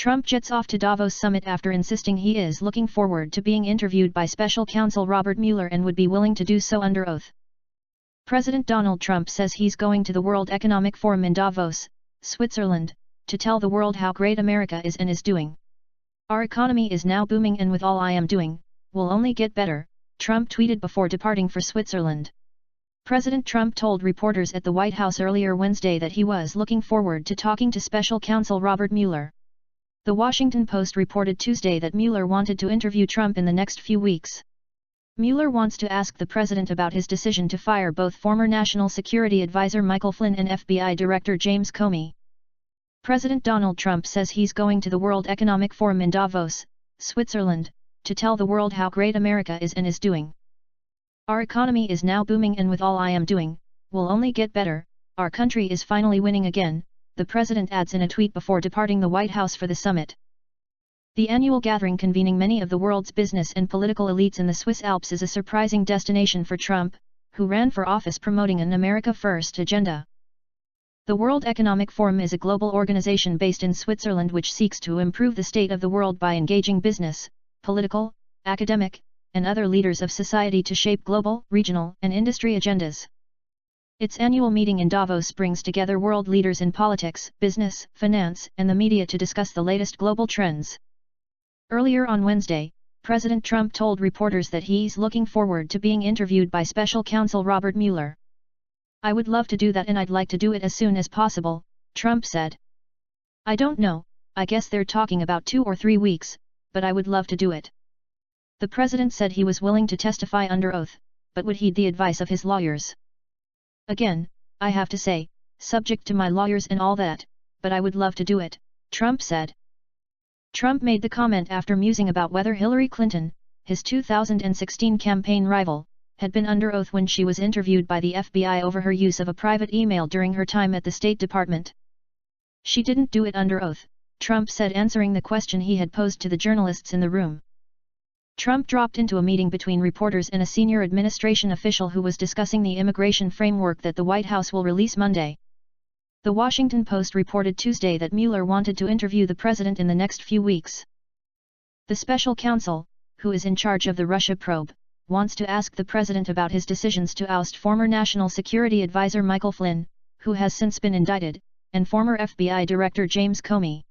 Trump jets off to Davos summit after insisting he is looking forward to being interviewed by Special Counsel Robert Mueller and would be willing to do so under oath. President Donald Trump says he's going to the World Economic Forum in Davos, Switzerland, to tell the world how great America is and is doing. "Our economy is now booming and with all I am doing, will only get better," Trump tweeted before departing for Switzerland. President Trump told reporters at the White House earlier Wednesday that he was looking forward to talking to Special Counsel Robert Mueller. The Washington Post reported Tuesday that Mueller wanted to interview Trump in the next few weeks. Mueller wants to ask the president about his decision to fire both former National Security Advisor Michael Flynn and FBI Director James Comey. President Donald Trump says he's going to the World Economic Forum in Davos, Switzerland, to tell the world how great America is and is doing. "Our economy is now booming and with all I am doing, will only get better, our country is finally winning again," the president adds in a tweet before departing the White House for the summit. The annual gathering convening many of the world's business and political elites in the Swiss Alps is a surprising destination for Trump, who ran for office promoting an America First agenda. The World Economic Forum is a global organization based in Switzerland which seeks to improve the state of the world by engaging business, political, academic, and other leaders of society to shape global, regional, and industry agendas. Its annual meeting in Davos brings together world leaders in politics, business, finance, and the media to discuss the latest global trends. Earlier on Wednesday, President Trump told reporters that he's looking forward to being interviewed by Special Counsel Robert Mueller. "I would love to do that and I'd like to do it as soon as possible," Trump said. "I don't know, I guess they're talking about 2 or 3 weeks, but I would love to do it." The president said he was willing to testify under oath, but would heed the advice of his lawyers. "Again, I have to say, subject to my lawyers and all that, but I would love to do it," Trump said. Trump made the comment after musing about whether Hillary Clinton, his 2016 campaign rival, had been under oath when she was interviewed by the FBI over her use of a private email during her time at the State Department. "She didn't do it under oath," Trump said, answering the question he had posed to the journalists in the room. Trump dropped into a meeting between reporters and a senior administration official who was discussing the immigration framework that the White House will release Monday. The Washington Post reported Tuesday that Mueller wanted to interview the president in the next few weeks. The special counsel, who is in charge of the Russia probe, wants to ask the president about his decisions to oust former National Security Advisor Michael Flynn, who has since been indicted, and former FBI Director James Comey.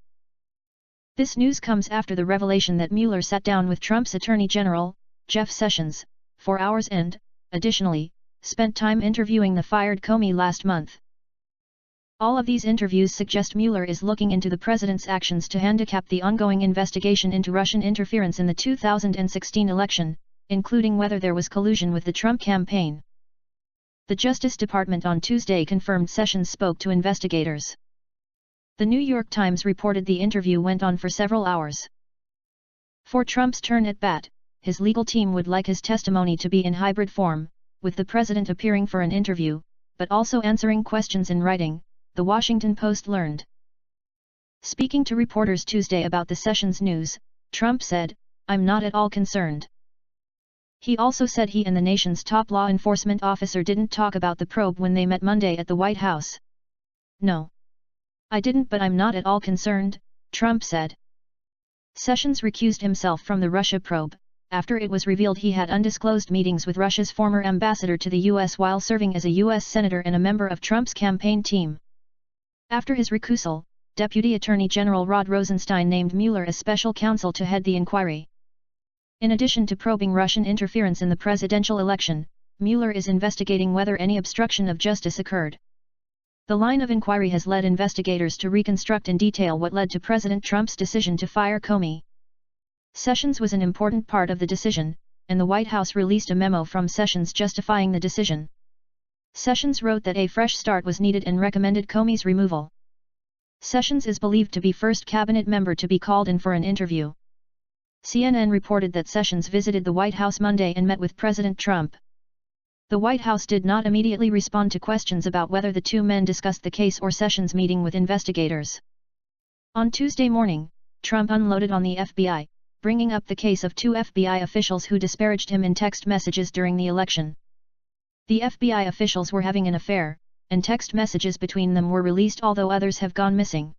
This news comes after the revelation that Mueller sat down with Trump's Attorney General, Jeff Sessions, for hours and, additionally, spent time interviewing the fired Comey last month. All of these interviews suggest Mueller is looking into the president's actions to handicap the ongoing investigation into Russian interference in the 2016 election, including whether there was collusion with the Trump campaign. The Justice Department on Tuesday confirmed Sessions spoke to investigators. The New York Times reported the interview went on for several hours. For Trump's turn at bat, his legal team would like his testimony to be in hybrid form, with the president appearing for an interview, but also answering questions in writing, The Washington Post learned. Speaking to reporters Tuesday about the Sessions news, Trump said, "I'm not at all concerned." He also said he and the nation's top law enforcement officer didn't talk about the probe when they met Monday at the White House. "No. I didn't, but I'm not at all concerned," Trump said. Sessions recused himself from the Russia probe, after it was revealed he had undisclosed meetings with Russia's former ambassador to the U.S. while serving as a U.S. senator and a member of Trump's campaign team. After his recusal, Deputy Attorney General Rod Rosenstein named Mueller as special counsel to head the inquiry. In addition to probing Russian interference in the presidential election, Mueller is investigating whether any obstruction of justice occurred. The line of inquiry has led investigators to reconstruct in detail what led to President Trump's decision to fire Comey. Sessions was an important part of the decision, and the White House released a memo from Sessions justifying the decision. Sessions wrote that a fresh start was needed and recommended Comey's removal. Sessions is believed to be first cabinet member to be called in for an interview. CNN reported that Sessions visited the White House Monday and met with President Trump. The White House did not immediately respond to questions about whether the two men discussed the case or Sessions' meeting with investigators. On Tuesday morning, Trump unloaded on the FBI, bringing up the case of 2 FBI officials who disparaged him in text messages during the election. The FBI officials were having an affair, and text messages between them were released, although others have gone missing.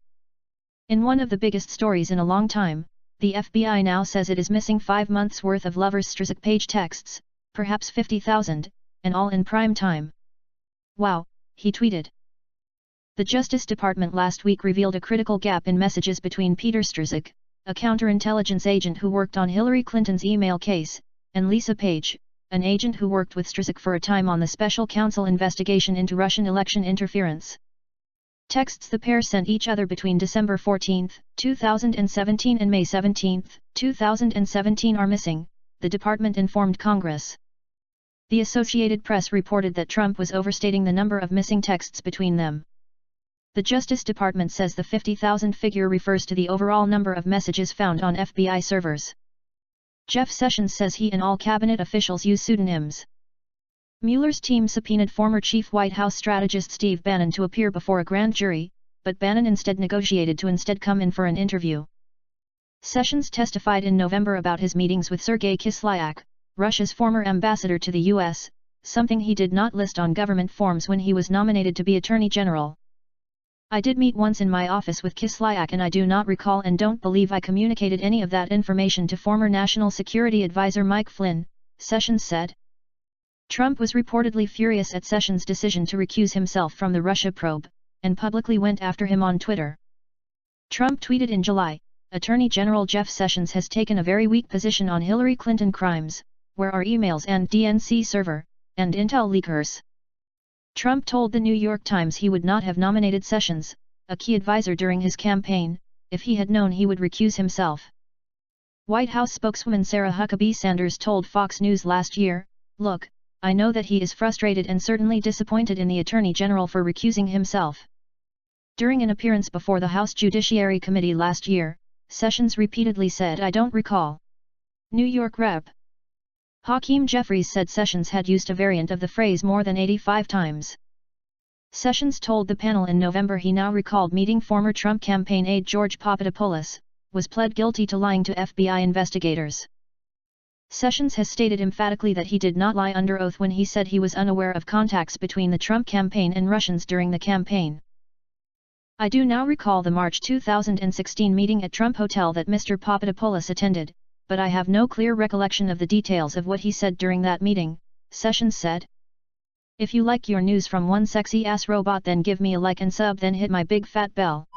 In one of the biggest stories in a long time, the FBI now says it is missing 5 months' worth of lovers' Strzok page texts, perhaps 50,000, and all in prime time. Wow, he tweeted. The Justice Department last week revealed a critical gap in messages between Peter Strzok, a counterintelligence agent who worked on Hillary Clinton's email case, and Lisa Page, an agent who worked with Strzok for a time on the Special Counsel investigation into Russian election interference. Texts the pair sent each other between December 14, 2017 and May 17, 2017 are missing, the department informed Congress. The Associated Press reported that Trump was overstating the number of missing texts between them. The Justice Department says the 50,000 figure refers to the overall number of messages found on FBI servers. Jeff Sessions says he and all cabinet officials use pseudonyms. Mueller's team subpoenaed former chief White House strategist Steve Bannon to appear before a grand jury, but Bannon instead negotiated to come in for an interview. Sessions testified in November about his meetings with Sergei Kislyak, Russia's former ambassador to the U.S., something he did not list on government forms when he was nominated to be Attorney General. I did meet once in my office with Kislyak and I do not recall and don't believe I communicated any of that information to former National Security Advisor Mike Flynn, Sessions said. Trump was reportedly furious at Sessions' decision to recuse himself from the Russia probe, and publicly went after him on Twitter. Trump tweeted in July, Attorney General Jeff Sessions has taken a very weak position on Hillary Clinton crimes, where are emails and DNC server, and intel leakers. Trump told the New York Times he would not have nominated Sessions, a key advisor during his campaign, if he had known he would recuse himself. White House spokeswoman Sarah Huckabee Sanders told Fox News last year, "Look, I know that he is frustrated and certainly disappointed in the Attorney General for recusing himself." During an appearance before the House Judiciary Committee last year, Sessions repeatedly said, "I don't recall." New York Rep. Hakeem Jeffries said Sessions had used a variant of the phrase more than 85 times. Sessions told the panel in November he now recalled meeting former Trump campaign aide George Papadopoulos, was pled guilty to lying to FBI investigators. Sessions has stated emphatically that he did not lie under oath when he said he was unaware of contacts between the Trump campaign and Russians during the campaign. "I do now recall the March 2016 meeting at Trump Hotel that Mr. Papadopoulos attended, but I have no clear recollection of the details of what he said during that meeting," Sessions said. "If you like your news from one sexy ass robot, then give me a like and sub, then hit my big fat bell."